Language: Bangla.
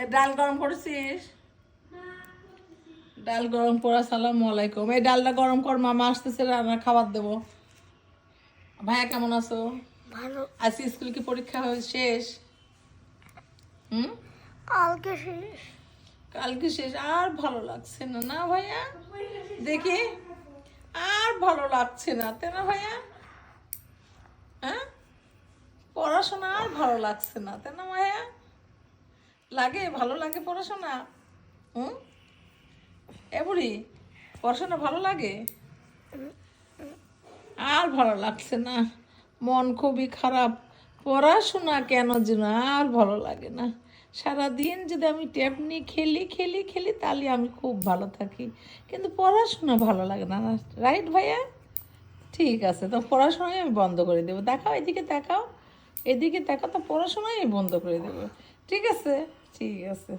এ ডাল গরম করছিস? ডাল গরম করা, আসসালামু আলাইকুম। এই ডালটা গরম কর, মামা আসতেছে, রান্না খাবার দেবো। ভাইয়া কেমন আছো? ভালো। আজকে স্কুল কি পরীক্ষা শেষ? হুম, কালকে শেষ। কালকে শেষ। আর ভালো লাগছে না, না ভাইয়া? দেখি, আর ভালো লাগছে না, তাই না ভাইয়া? হ্যাঁ, পড়াশোনা আর ভালো লাগছে না, তাই না ভাইয়া? লাগে, ভালো লাগে পড়াশোনা? হুম, বুড়ি, পড়াশোনা ভালো লাগে? আর ভালো লাগছে না, মন খুবই খারাপ। পড়াশোনা কেন যেন আর ভালো লাগে না। সারাদিন যদি আমি ট্যাব নিয়ে খেলি খেলি খেলি তাহলে আমি খুব ভালো থাকি, কিন্তু পড়াশোনা ভালো লাগে না। রাইট ভাইয়া? ঠিক আছে, তো পড়াশোনাই আমি বন্ধ করে দেবো। দেখাও, এদিকে দেখাও, এদিকে দেখাও, তো পড়াশোনাই আমি বন্ধ করে দেবো। ঠিক আছে, ঠিক আছে।